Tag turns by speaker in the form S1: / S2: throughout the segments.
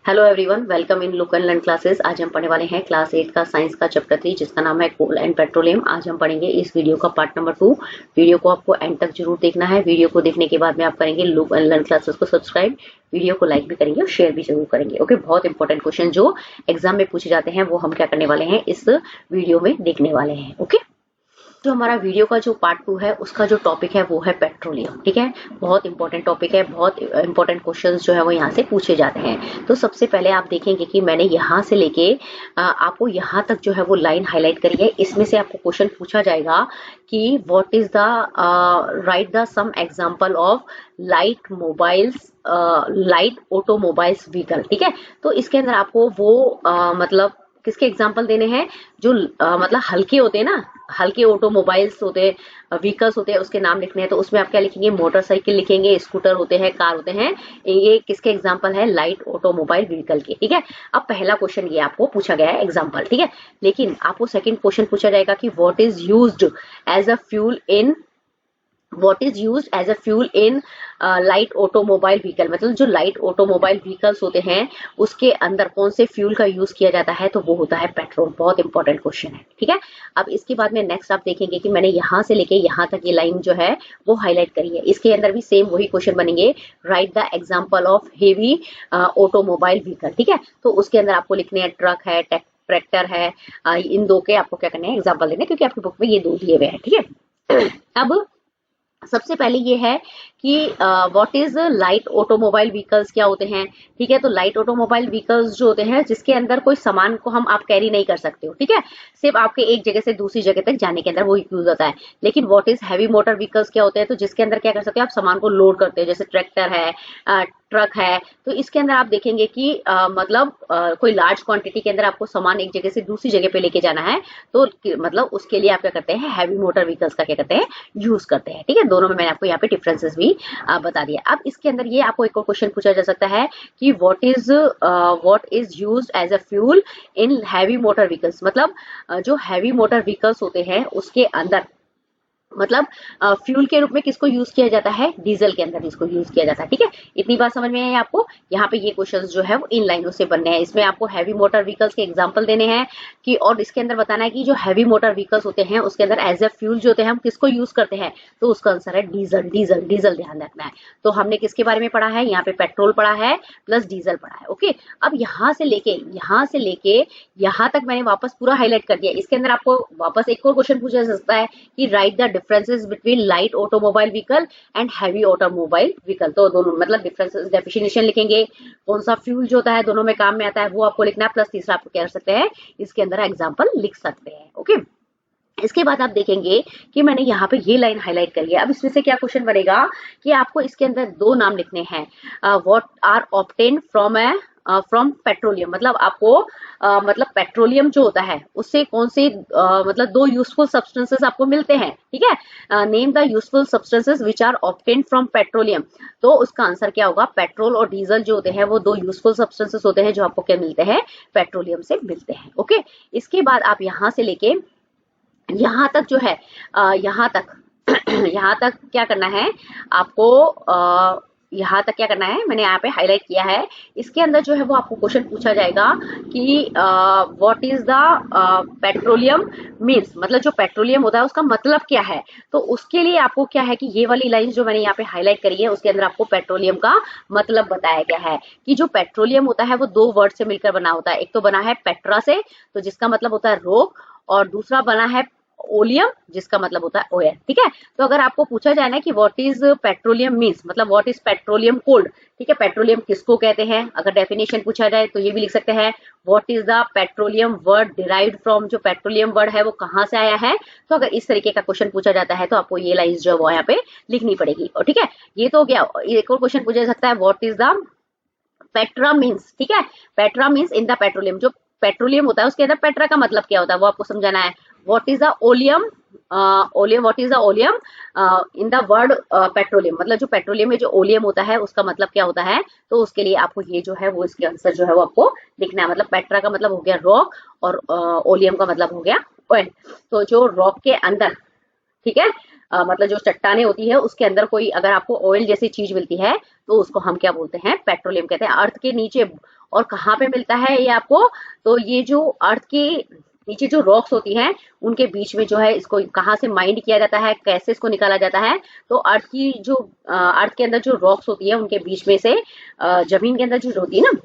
S1: Hello everyone, welcome in look and learn classes. आज हम पढ़ने वाले हैं क्लास 8 का साइंस का चैप्टर 3 जिसका नाम है कोल एंड पेट्रोलियम। आज हम पढ़ेंगे इस वीडियो का पार्ट नंबर 2। वीडियो को आपको एंड तक जरूर देखना है। वीडियो को देखने के बाद में आप करेंगे लुक एंड लर्न क्लासेस को सब्सक्राइब, वीडियो को लाइक भी करेंगे और शेयर भी जरूर करेंगे। ओके, बहुत इंपॉर्टेंट क्वेश्चन जो एग्जाम में पूछे जाते हैं वो हम क्या करने वाले हैं, इस वीडियो में देखने वाले हैं। ओके, जो हमारा वीडियो का जो पार्ट 2 है उसका जो टॉपिक है वो है पेट्रोलियम। ठीक है, बहुत इंपॉर्टेंट टॉपिक है, बहुत इंपॉर्टेंट क्वेश्चंस जो है वो यहाँ से पूछे जाते हैं। तो सबसे पहले आप देखेंगे कि मैंने यहाँ से लेके आपको यहाँ तक जो है वो लाइन हाईलाइट करी है। इसमें से आपको क्वेश्चन पूछा जाएगा कि what is the right the some example of light mobiles light automobiles vehicle. ठीक है, तो इसके अंदर आपको वो मतलब किसके एग्जाम्पल देने हैं जो मतलब हल्के होते हैं ना, हल्के ऑटोमोबाइल्स होते हैं, व्हीकल्स होते हैं, उसके नाम लिखने हैं। तो उसमें आप क्या लिखेंगे, मोटरसाइकिल लिखेंगे, स्कूटर होते हैं, कार होते हैं। ये किसके एग्जाम्पल है, लाइट ऑटोमोबाइल व्हीकल के। ठीक है, अब पहला क्वेश्चन ये आपको पूछा गया है एग्जाम्पल। ठीक है, लेकिन आपको सेकंड क्वेश्चन पूछा जाएगा कि what is used as a fuel in what is used as a fuel in light automobile vehicle. मतलब जो लाइट ऑटोमोबाइल व्हीकल्स होते हैं उसके अंदर कौन से फ्यूल का यूज किया जाता है, तो वो होता है पेट्रोल। बहुत इंपॉर्टेंट क्वेश्चन है। ठीक है, अब इसके बाद में नेक्स्ट आप देखेंगे कि मैंने यहाँ से लेके यहाँ तक ये लाइन जो है वो हाईलाइट करी है। इसके अंदर भी सेम वही क्वेश्चन बनेंगे, right the example of heavy automobile vehicle. ठीक है, तो उसके अंदर आपको लिखने हैं ट्रक है, ट्रैक्टर है। इन दो के आपको क्या करने हैं, एग्जाम्पल देने, क्योंकि आपकी बुक में ये दो दिए हुए हैं। ठीक है, अब सबसे पहले ये है कि what is light automobile vehicles क्या होते हैं। ठीक है, तो लाइट ऑटोमोबाइल व्हीकल्स जो होते हैं जिसके अंदर कोई सामान को हम आप कैरी नहीं कर सकते हो। ठीक है, सिर्फ आपके एक जगह से दूसरी जगह तक जाने के अंदर वो यूज होता है। लेकिन what is heavy motor vehicles क्या होते हैं, तो जिसके अंदर क्या कर सकते हो, आप सामान को लोड करते हो, जैसे ट्रैक्टर है, ट्रक है। तो इसके अंदर आप देखेंगे कि मतलब कोई लार्ज क्वांटिटी के अंदर आपको सामान एक जगह से दूसरी जगह पे लेके जाना है, तो मतलब उसके लिए आप क्या करते हैं, हैवी मोटर व्हीकल्स का क्या करते हैं, यूज करते हैं। ठीक है, दोनों में मैंने आपको यहाँ पे डिफरेंसेस भी बता दिया। अब इसके अंदर ये आपको एक और क्वेश्चन पूछा जा सकता है कि what is used as a fuel in heavy motor vehicles. मतलब जो हैवी मोटर व्हीकल्स होते हैं उसके अंदर मतलब फ्यूल के रूप में किसको यूज किया जाता है, डीजल के अंदर इसको यूज किया जाता है। ठीक है, इतनी बात समझ में है आपको। यहाँ पे ये क्वेश्चंस जो है वो इन लाइनों से बनने हैं। इसमें आपको हैवी मोटर व्हीकल्स के एग्जांपल देने हैं कि, और इसके अंदर बताना है कि जो हैवी मोटर व्हीकल्स होते हैं उसके अंदर एज ए फ्यूल जो होते हैं हम किसको यूज करते हैं, तो उसका आंसर है डीजल। डीजल डीजल ध्यान रखना है। तो हमने किसके बारे में पढ़ा है, यहाँ पे पेट्रोल पढ़ा है प्लस डीजल पढ़ा है। ओके, अब यहाँ से लेके यहाँ तक मैंने वापस पूरा हाईलाइट कर दिया। इसके अंदर आपको वापस एक और क्वेश्चन पूछा जा सकता है कि right the differences between light automobile vehicle and heavy automobile vehicle. तो दोनों मतलब डिफरेंसेस डेफिनेशन लिखेंगे, कौन सा फ्यूल जो होता है दोनों में काम में आता है वो आपको लिखना है, प्लस तीसरा आप कह सकते हैं इसके अंदर एग्जांपल लिख सकते हैं। ओके, इसके बाद आप देखेंगे कि मैंने यहाँ पे ये लाइन हाईलाइट करी है। अब इसमें से क्या क्वेश्चन बनेगा कि आपको इसके अंदर दो नाम लिखने हैं, what are obtain from petroleum. मतलब आपको मतलब पेट्रोलियम जो होता है उससे कौन से मतलब दो यूजफुल सब्सटेंसेस आपको मिलते हैं। ठीक है, name the useful substances which are obtain from petroleum. तो उसका आंसर क्या होगा, पेट्रोल और डीजल जो होते हैं वो दो यूजफुल सब्सटेंसेस होते हैं जो आपको क्या मिलते हैं, पेट्रोलियम से मिलते हैं। ओके, इसके बाद आप यहाँ से लेके यहाँ तक जो है यहाँ तक यहाँ तक क्या करना है आपको, यहाँ तक क्या करना है मैंने यहाँ पे हाईलाइट किया है। इसके अंदर जो है वो आपको क्वेश्चन पूछा जाएगा कि what is the petroleum means. मतलब जो पेट्रोलियम होता है उसका मतलब क्या है, तो उसके लिए आपको क्या है कि ये वाली लाइन जो मैंने यहाँ पे हाईलाइट करी है उसके अंदर आपको पेट्रोलियम का मतलब बताया गया है कि जो पेट्रोलियम होता है वो दो वर्ड से मिलकर बना होता है। एक तो बना है पेट्रा से, तो जिसका मतलब होता है रोक, और दूसरा बना है ओलियम जिसका मतलब होता है ऑयल। ठीक है, तो अगर आपको पूछा जाए ना कि व्हाट इज पेट्रोलियम मीन्स, मतलब व्हाट इज पेट्रोलियम कोल्ड। ठीक है, पेट्रोलियम किसको कहते हैं, अगर डेफिनेशन पूछा जाए तो ये भी लिख सकते हैं, what is the petroleum word derived from. जो पेट्रोलियम वर्ड है वो कहाँ से आया है। तो अगर इस तरीके का क्वेश्चन पूछा जाता है तो आपको ये लाइंस जो है वो यहाँ पे लिखनी पड़ेगी। और ठीक है, ये तो हो गया। एक और क्वेश्चन पूछा जा सकता है, what is the Petra means. ठीक है, Petra means in the petroleum. जो पेट्रोलियम होता है उसके अंदर पेट्रा का मतलब क्या होता है वो आपको समझाना है। What is the oleum, what is the oleum in the word petroleum. मतलब जो पेट्रोलियम में जो ओलियम होता है उसका मतलब क्या होता है, तो उसके लिए आपको ये जो है वो इसके आंसर जो है वो आपको लिखना है। मतलब पेट्रा का मतलब हो गया रॉक और ओलियम का मतलब हो गया ऑयल। तो जो रॉक के अंदर, ठीक है, मतलब जो चट्टाने होती है उसके अंदर कोई अगर आपको ऑयल जैसी चीज मिलती है तो उसको हम क्या बोलते हैं, पेट्रोलियम कहते हैं। अर्थ के नीचे और कहाँ पे मिलता है ये आपको, तो ये जो अर्थ के नीचे जो रॉक्स होती हैं उनके बीच में जो है इसको कहाँ से माइंड किया जाता है, कैसे इसको निकाला जाता है, तो अर्थ की जो अर्थ के अंदर जो रॉक्स होती है उनके बीच में से जमीन के अंदर जो होती है ना,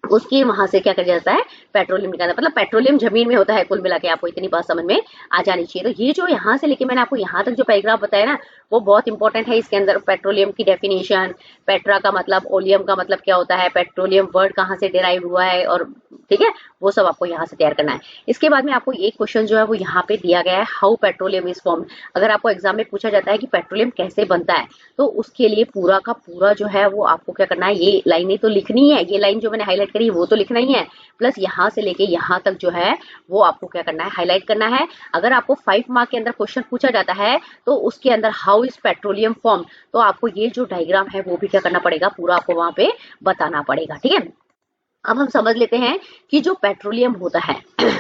S1: उसकी वहां से क्या कर जाता है, पेट्रोलियम निकालना, मतलब पेट्रोलियम जमीन में होता है। कुल मिला के आपको इतनी बात समझ में आ जानी चाहिए। तो ये जो यहाँ से लेके मैंने आपको यहाँ तक जो पैराग्राफ बताया ना, वो बहुत इंपॉर्टेंट है। इसके अंदर पेट्रोलियम की डेफिनेशन, पेट्रा का मतलब, ओलियम का मतलब क्या होता है, पेट्रोलियम वर्ड कहाँ से डिराइव हुआ है, और ठीक है वो सब आपको यहाँ से तैयार करना है। इसके बाद में आपको एक क्वेश्चन जो है वो यहाँ पे दिया गया है, हाउ पेट्रोलियम इज फॉर्म्ड। अगर आपको एग्जाम में पूछा जाता है कि पेट्रोलियम कैसे बनता है, तो उसके लिए पूरा का पूरा जो है वो आपको क्या करना है, ये लाइनें तो लिखनी है, ये लाइन जो मैंने हाईलाइट करी वो तो लिखना ही है, प्लस यहाँ से लेके यहाँ तक जो है वो आपको क्या करना है, हाईलाइट करना है। अगर आपको 5 मार्क के अंदर क्वेश्चन पूछा जाता है तो उसके अंदर हाउ इज पेट्रोलियम फॉर्म, तो आपको ये जो डायग्राम है वो भी क्या करना पड़ेगा, पूरा आपको वहां पे बताना पड़ेगा। ठीक है, अब हम समझ लेते हैं कि जो पेट्रोलियम होता है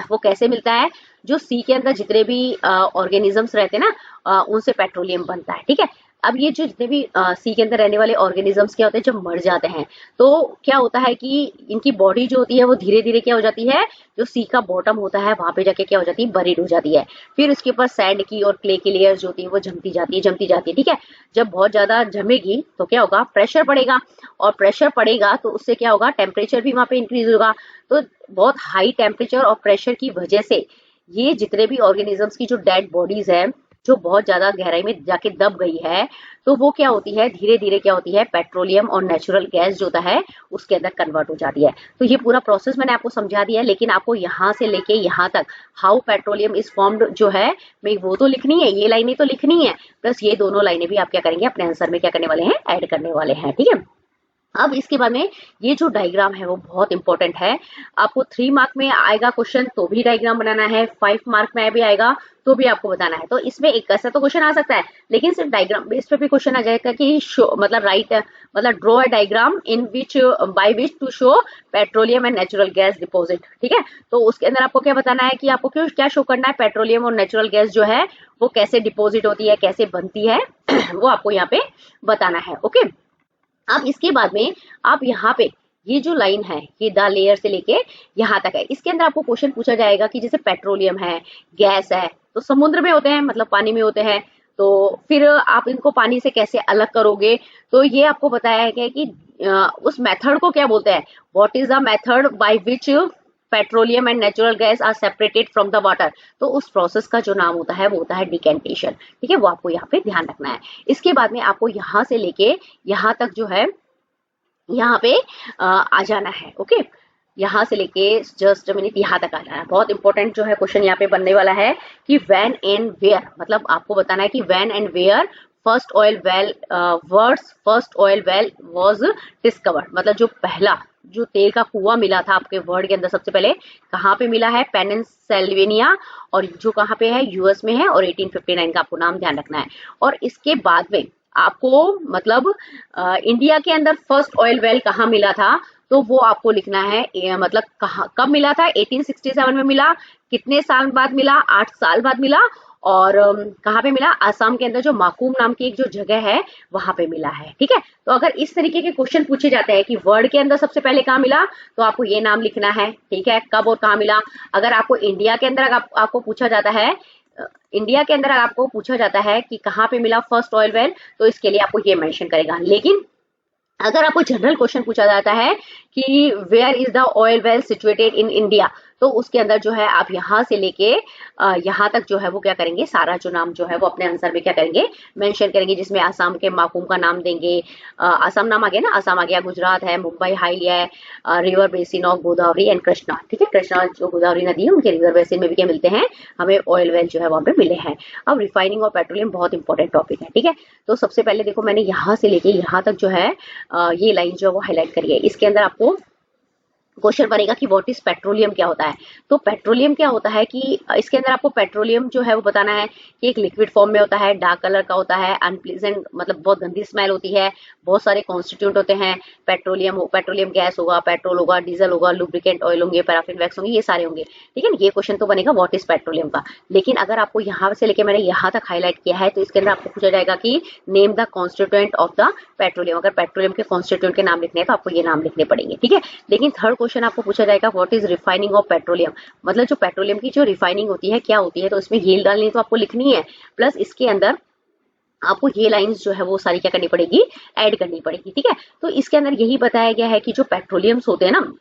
S1: वो कैसे मिलता है। जो सी के अंदर जितने भी ऑर्गेनिजम्स रहते हैं ना, उनसे पेट्रोलियम बनता है। ठीक है, अब ये जो जितने भी सी के अंदर रहने वाले ऑर्गेनिजम्स क्या होते हैं, जब मर जाते हैं तो क्या होता है कि इनकी बॉडी जो होती है वो धीरे धीरे क्या हो जाती है, जो सी का बॉटम होता है वहां पे जाके क्या हो जाती है, बरीड हो जाती है। फिर उसके ऊपर सैंड की और क्ले की लेयर्स जो होती है वो जमती जाती है, जमती जाती है। ठीक है, जब बहुत ज्यादा जमेगी तो क्या होगा, प्रेशर पड़ेगा, और प्रेशर पड़ेगा तो उससे क्या होगा, टेम्परेचर भी वहां पे इंक्रीज होगा। तो बहुत हाई टेम्परेचर और प्रेशर की वजह से ये जितने भी ऑर्गेनिजम्स की जो डेड बॉडीज है, जो बहुत ज्यादा गहराई में जाके दब गई है, तो वो क्या होती है, धीरे धीरे क्या होती है, पेट्रोलियम और नेचुरल गैस जो होता है उसके अंदर कन्वर्ट हो जाती है। तो ये पूरा प्रोसेस मैंने आपको समझा दिया है, लेकिन आपको यहाँ से लेके यहाँ तक हाउ पेट्रोलियम इज फॉर्म्ड जो है, मैं वो तो लिखनी है, ये लाइनें तो लिखनी है, प्लस ये दोनों लाइनें भी आप क्या करेंगे, अपने आंसर में क्या करने वाले हैं, ऐड करने वाले हैं। ठीक है, अब इसके बाद में ये जो डायग्राम है वो बहुत इंपॉर्टेंट है। आपको 3 मार्क में आएगा क्वेश्चन तो भी डायग्राम बनाना है, 5 मार्क में भी आएगा तो भी आपको बताना है। तो इसमें एक ऐसा तो क्वेश्चन आ सकता है, लेकिन सिर्फ डायग्राम बेस पे भी क्वेश्चन आ जाएगा कि शो मतलब राइट मतलब draw a diagram in which by which to show petroleum and natural gas deposit. ठीक है, तो उसके अंदर आपको क्या बताना है कि आपको क्यों क्या शो करना है, पेट्रोलियम और नेचुरल गैस जो है वो कैसे डिपॉजिट होती है, कैसे बनती है वो आपको यहाँ पे बताना है। ओके, अब इसके बाद में आप यहाँ पे ये जो लाइन है ये द लेयर से लेके यहाँ तक है, इसके अंदर आपको क्वेश्चन पूछा जाएगा कि जैसे पेट्रोलियम है, गैस है, तो समुद्र में होते हैं, मतलब पानी में होते हैं, तो फिर आप इनको पानी से कैसे अलग करोगे, तो ये आपको बताया है कि उस मेथड को क्या बोलते हैं, what is the method by which petroleum and natural gas are separated from the water. तो उस प्रोसेस का जो नाम होता है वो होता है डिकेंटेशन। ठीक है, वो आपको यहाँ पे ध्यान रखना है। इसके बाद में आपको यहाँ से लेके यहाँ तक जो है यहाँ पे आ जाना है। ओके, यहाँ से लेके जस्ट मिनट यहाँ तक आ जाना है। बहुत इंपॉर्टेंट जो है क्वेश्चन यहाँ पे बनने वाला है कि व्हेन एंड वेयर, मतलब आपको बताना है कि when and where first oil well words first oil well was discovered, मतलब जो पहला जो तेल का कुआं मिला था आपके वर्ड के अंदर सबसे पहले कहाँ पे मिला है, पेनिनसिल्वेनिया, और जो कहाँ पे है, यूएस में है, और 1859 का आपको नाम ध्यान रखना है। और इसके बाद में आपको मतलब इंडिया के अंदर फर्स्ट ऑयल वेल कहाँ मिला था, तो वो आपको लिखना है, मतलब कहाँ कब मिला था, 1867 में मिला, कितने साल बाद मिला, 8 साल बाद मिला, और कहाँ पे मिला, आसाम के अंदर जो माकूम नाम की एक जो जगह है वहां पे मिला है। ठीक है, तो अगर इस तरीके के क्वेश्चन पूछे जाते हैं कि वर्ड के अंदर सबसे पहले कहाँ मिला, तो आपको ये नाम लिखना है। ठीक है, कब और कहाँ मिला। अगर आपको इंडिया के अंदर आपको पूछा जाता है, इंडिया के अंदर आपको पूछा जाता है कि कहाँ पे मिला फर्स्ट ऑयल वेल, तो इसके लिए आपको ये मेंशन करेगा। लेकिन अगर आपको जनरल क्वेश्चन पूछा जाता है कि where is the oil well situated in India, तो उसके अंदर जो है आप यहाँ से लेके यहाँ तक जो है वो क्या करेंगे, सारा जो नाम जो है वो अपने आंसर में क्या करेंगे, मेंशन करेंगे, जिसमें आसाम के माकूम का नाम देंगे। आसाम नाम आ गया ना, आसाम आ गया, गुजरात है, मुंबई हाई लिया है, river basin of Godavari and Krishna. ठीक है, कृष्णा जो गोदावरी नदी है उनके रिवर बेसिन में भी क्या मिलते हैं, हमें ऑयल वेल जो है वहां पे मिले हैं। अब रिफाइनिंग और पेट्रोलियम बहुत इंपॉर्टेंट टॉपिक है। ठीक है, तो सबसे पहले देखो मैंने यहाँ से लेके यहाँ तक जो है ये लाइन जो है वो हाईलाइट करी है। इसके अंदर आपको क्वेश्चन बनेगा कि व्हाट इज पेट्रोलियम क्या होता है। तो पेट्रोलियम क्या होता है कि इसके अंदर आपको पेट्रोलियम जो है वो बताना है कि एक लिक्विड फॉर्म में होता है, डार्क कलर का होता है, अनप्लीजेंट मतलब बहुत गंदी स्मेल होती है, बहुत सारे कॉन्स्टिट्यूंट होते हैं, पेट्रोलियम गैस होगा, पेट्रोल होगा, डीजल होगा, लुब्रिकेंट ऑयल होंगे, पैराफिन वैक्स होंगे, ये सारे होंगे। ठीक है, ये क्वेश्चन तो बनेगा व्हाट इज पेट्रोलियम का। लेकिन अगर आपको यहाँ से लेके मैंने यहाँ तक हाईलाइट किया है, तो इसके अंदर आपको पूछा जाएगा कि name the constituent of the petroleum. अगर पेट्रोलियम के कॉन्स्टिट्यूएंट के नाम लिखने हैं तो आपको ये नाम लिखने पड़ेंगे। ठीक है, लेकिन थर्ड क्वेश्चन आपको पूछा जाएगा what is refining of petroleum, मतलब जो पेट्रोलियम की जो रिफाइनिंग होती है क्या होती है, तो इसमें ये डालनी तो आपको लिखनी है, प्लस इसके अंदर आपको ये लाइंस जो है वो सारी क्या करनी पड़ेगी, ऐड करनी पड़ेगी। ठीक है, तो इसके अंदर यही बताया गया है कि जो पेट्रोलियम्स होते हैं ना,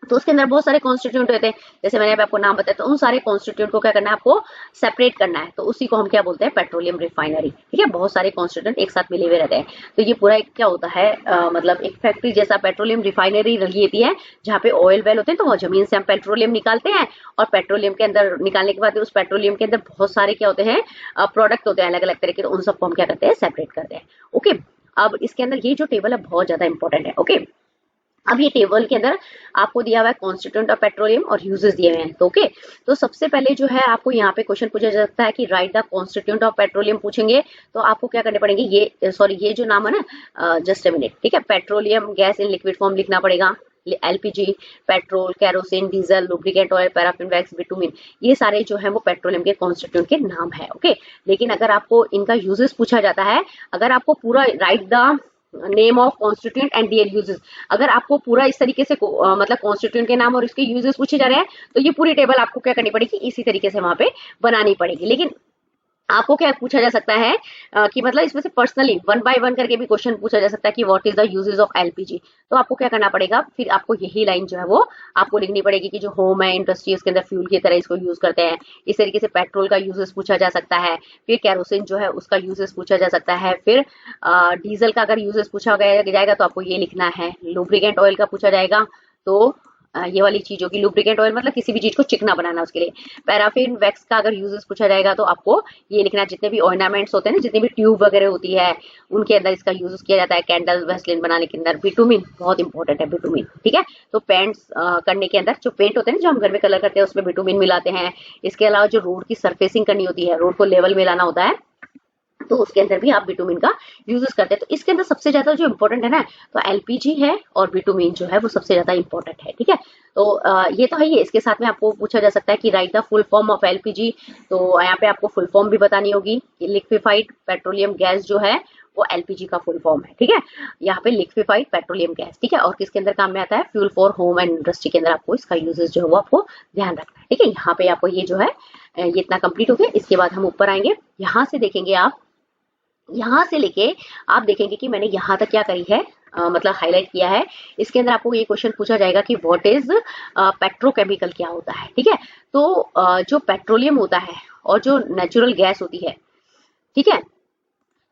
S1: तो उसके अंदर बहुत सारे कॉन्स्टिट्यूएंट होते हैं, जैसे मैंने आपको नाम बताया, तो उन सारे कॉन्स्टिट्यूएंट को क्या करना है, आपको सेपरेट करना है, तो उसी को हम क्या बोलते हैं, पेट्रोलियम रिफाइनरी। ठीक है, बहुत सारे कॉन्स्टिट्यूएंट एक साथ मिले हुए रहते हैं, तो ये पूरा एक क्या होता है, मतलब एक फैक्ट्री जैसा पेट्रोलियम रिफाइनरी लगी होती है, जहाँ पे ऑयल वेल होते हैं, तो वो जमीन से हम पेट्रोलियम निकालते हैं, और पेट्रोलियम के अंदर निकालने के बाद उस पेट्रोलियम के अंदर बहुत सारे क्या होते हैं, प्रोडक्ट होते हैं अलग अलग तरह के, तो उन सबको हम क्या करते हैं, सेपरेट करते हैं। ओके, अब इसके अंदर ये जो टेबल है बहुत ज्यादा इंपॉर्टेंट है। ओके, अब ये टेबल के अंदर आपको दिया हुआ है कॉन्स्टिट्यूएंट ऑफ पेट्रोलियम और यूजेस दिए हुए हैं। तो ओके, तो सबसे पहले जो है आपको यहाँ पे क्वेश्चन पूछा जा सकता है कि right the constituent of petroleum पूछेंगे, तो आपको क्या करने पड़ेंगे, ये सॉरी ये जो नाम है ना, जस्ट अ मिनट, ठीक है, petroleum gas in liquid form लिखना पड़ेगा, LPG, petrol, kerosene, diesel, lubricant oil, paraffin wax, bitumen, ये सारे जो है वो पेट्रोलियम के कॉन्स्टिट्यूएंट के नाम है। ओके, लेकिन अगर आपको इनका यूजेस पूछा जाता है, अगर आपको पूरा right the name of constituent and there uses, अगर आपको पूरा इस तरीके से मतलब कॉन्स्टिट्यूएंट के नाम और इसके यूजेस पूछे जा रहे हैं, तो ये पूरी टेबल आपको क्या करनी पड़ेगी, इसी तरीके से वहां पे बनानी पड़ेगी। लेकिन आपको क्या पूछा जा सकता है कि मतलब इसमें से पर्सनली 1 बाय 1 करके भी क्वेश्चन पूछा जा सकता है कि what is the uses of LPG, तो आपको क्या करना पड़ेगा, फिर आपको यही लाइन जो है वो आपको लिखनी पड़ेगी कि जो होम है, इंडस्ट्री, उसके अंदर फ्यूल की तरह इसको यूज करते हैं। इस तरीके से पेट्रोल का यूजेस पूछा जा सकता है, फिर केरोसिन जो है उसका यूजेस पूछा जा सकता है, फिर डीजल का अगर यूजेस पूछा जाएगा तो आपको ये लिखना है, लुब्रिकेंट ऑयल का पूछा जाएगा तो ये वाली चीजों की, लुब्रिकेंट ऑयल मतलब किसी भी चीज को चिकना बनाना, उसके लिए पैराफिन वैक्स का अगर यूजेस पूछा जाएगा तो आपको ये लिखना है, जितने भी ऑर्नामेंट्स होते हैं ना, जितनी भी ट्यूब वगैरह होती है उनके अंदर इसका यूज किया जाता है, कैंडल वेस्लिन बनाने के अंदर, बिटुमिन बहुत इंपॉर्टेंट है, बिटुमिन। ठीक है, तो पेंट्स करने के अंदर जो पेंट होते हैं ना, जो हम घर में कलर करते हैं, उसमें बिटुमिन मिलाते हैं। इसके अलावा जो रोड की सरफेसिंग करनी होती है, रोड को लेवल में लाना होता है, तो उसके अंदर भी आप बिटुमिन का यूजेस करते हैं। तो इसके अंदर सबसे ज्यादा जो इंपॉर्टेंट है ना, तो एलपीजी है और बिटुमिन जो है वो सबसे ज्यादा इंपॉर्टेंट है। ठीक है, तो ये तो है ही। इसके साथ में आपको पूछा जा सकता है कि right the full form of LPG, तो यहाँ पे आपको फुल फॉर्म भी बतानी होगी। लिक्विफाइड पेट्रोलियम गैस जो है वो एलपीजी का फुल फॉर्म है। ठीक है, यहाँ पे लिक्विफाइड पेट्रोलियम गैस, ठीक है, और किसके अंदर काम में आता है, fuel for home and industry के अंदर आपको इसका यूजेस जो है वो आपको ध्यान रखना है। ठीक है, यहाँ पे आपको ये जो है ये इतना कंप्लीट हो गया। इसके बाद हम ऊपर आएंगे, यहाँ से देखेंगे आप, यहाँ से लेके आप देखेंगे कि मैंने यहाँ तक क्या करी है, मतलब हाईलाइट किया है। इसके अंदर आपको ये क्वेश्चन पूछा जाएगा कि व्हाट इज पेट्रोकेमिकल क्या होता है। ठीक है, तो जो पेट्रोलियम होता है और जो नेचुरल गैस होती है, ठीक है,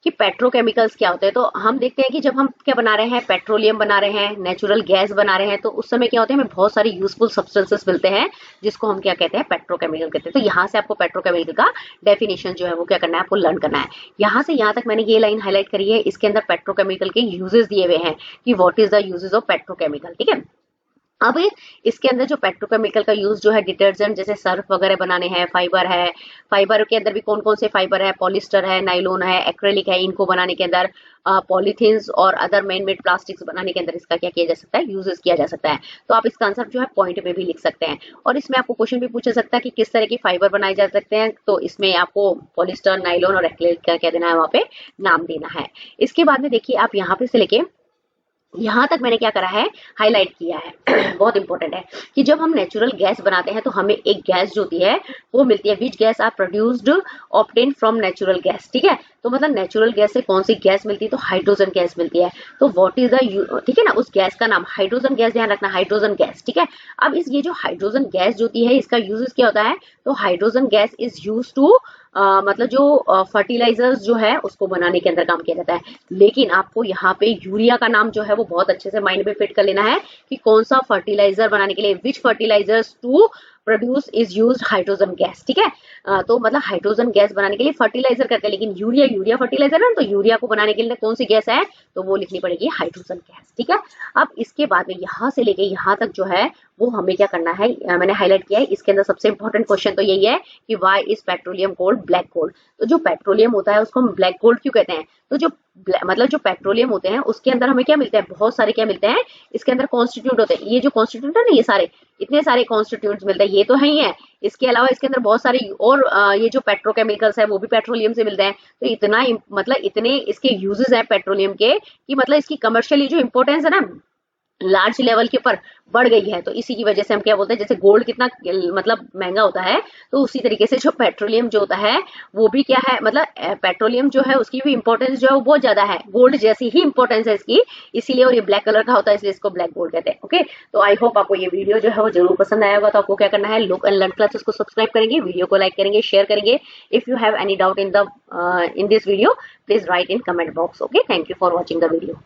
S1: कि पेट्रोकेमिकल्स क्या होते हैं, तो हम देखते हैं कि जब हम क्या बना रहे हैं, पेट्रोलियम बना रहे हैं, नेचुरल गैस बना रहे हैं, तो उस समय क्या होते हैं, हमें बहुत सारी यूजफुल सब्सटेंसेस मिलते हैं, जिसको हम क्या कहते हैं, पेट्रोकेमिकल कहते हैं। तो यहाँ से आपको पेट्रोकेमिकल का डेफिनेशन जो है वो क्या करना है, आपको लर्न करना है। यहाँ से यहाँ तक मैंने ये लाइन हाईलाइट करी है, इसके अंदर पेट्रोकेमिकल के यूजेस दिए हुए हैं कि what is the uses of petrochemical. ठीक है, अब इसके अंदर जो पेट्रोकेमिकल का यूज जो है, डिटर्जेंट जैसे सर्फ वगैरह बनाने हैं, फाइबर है, फाइबर के अंदर भी कौन कौन से फाइबर है, पॉलिस्टर है, नाइलोन है, एक्रेलिक है, इनको बनाने के अंदर, पॉलीथीन्स और अदर मैन मेड प्लास्टिक्स बनाने के अंदर इसका क्या किया जा सकता है, यूजेस किया जा सकता है। तो आप इसका आंसर जो है पॉइंट में भी लिख सकते हैं। और इसमें आपको क्वेश्चन भी पूछा सकता है कि किस तरह की फाइबर बनाए जा सकते हैं, तो इसमें आपको पॉलिस्टर, नाइलोन और एक्रेलिक का क्या देना है, वहां पे नाम देना है। इसके बाद में देखिए आप यहाँ पे से लेके यहां तक मैंने क्या करा है, हाईलाइट किया है बहुत इंपॉर्टेंट है कि जब हम नेचुरल गैस बनाते हैं तो हमें एक गैस जो होती है वो मिलती है, which gas are produced obtain from natural gas. ठीक है, तो मतलब नेचुरल गैस से कौन सी गैस मिलती है, तो हाइड्रोजन गैस मिलती है। तो व्हाट इज द, ठीक है ना, उस गैस का नाम हाइड्रोजन गैस, ध्यान रखना, हाइड्रोजन गैस। ठीक है, अब ये जो हाइड्रोजन गैस जो होती है इसका यूज क्या होता है, तो hydrogen gas is use to मतलब जो फर्टिलाइजर्स जो है उसको बनाने के अंदर काम किया जाता है। लेकिन आपको यहाँ पे यूरिया का नाम जो है वो बहुत अच्छे से माइंड में फिट कर लेना है कि कौन सा फर्टिलाइजर बनाने के लिए, which fertilisers to produce is used hydrogen gas. ठीक है, तो मतलब हाइड्रोजन गैस बनाने के लिए फर्टिलाइजर करते हैं, लेकिन यूरिया फर्टिलाइजर है, तो यूरिया को बनाने के लिए कौन सी गैस है, तो वो लिखनी पड़ेगी हाइड्रोजन गैस। ठीक है, अब इसके बाद में यहाँ से लेके यहाँ तक जो है वो हमें क्या करना है, मैंने हाईलाइट किया है। इसके अंदर सबसे इंपॉर्टेंट क्वेश्चन तो यही है कि why is petroleum called black gold. तो जो पेट्रोलियम होता है उसको हम ब्लैक गोल्ड क्यों कहते हैं, तो जो मतलब जो पेट्रोलियम होते हैं उसके अंदर हमें क्या मिलता है, बहुत सारे क्या मिलते हैं, इसके अंदर कॉन्स्टिट्यूट होते हैं। ये जो कॉन्स्टिट्यूट है ना, ये सारे इतने सारे कॉन्स्टिट्यूट मिलते हैं, ये तो है ही है, इसके अलावा इसके अंदर बहुत सारे और ये जो पेट्रोकेमिकल्स है वो भी पेट्रोलियम से मिलते हैं। तो इतना मतलब इतने इसके यूजेस है पेट्रोलियम के कि मतलब इसकी कमर्शियली जो इंपॉर्टेंस है ना लार्ज लेवल के ऊपर बढ़ गई है। तो इसी की वजह से हम क्या बोलते हैं, जैसे गोल्ड कितना मतलब महंगा होता है, तो उसी तरीके से जो पेट्रोलियम जो होता है वो भी क्या है, मतलब पेट्रोलियम जो है उसकी भी इंपॉर्टेंस जो है वो बहुत ज्यादा है, गोल्ड जैसी ही इंपॉर्टेंस है इसकी, इसीलिए। और ये ब्लैक कलर का होता है इसलिए इसको ब्लैक गोल्ड कहते हैं। ओके, तो आई होप आपको ये वीडियो जो है वो जरूर पसंद आया होगा। तो आपको क्या करना है, लुक एंड लर्न क्लासेस को सब्सक्राइब करेंगे, वीडियो को लाइक करेंगे, शेयर करेंगे। If you have any doubt in this video, please right in comment box. Okay, thank you for watching the video.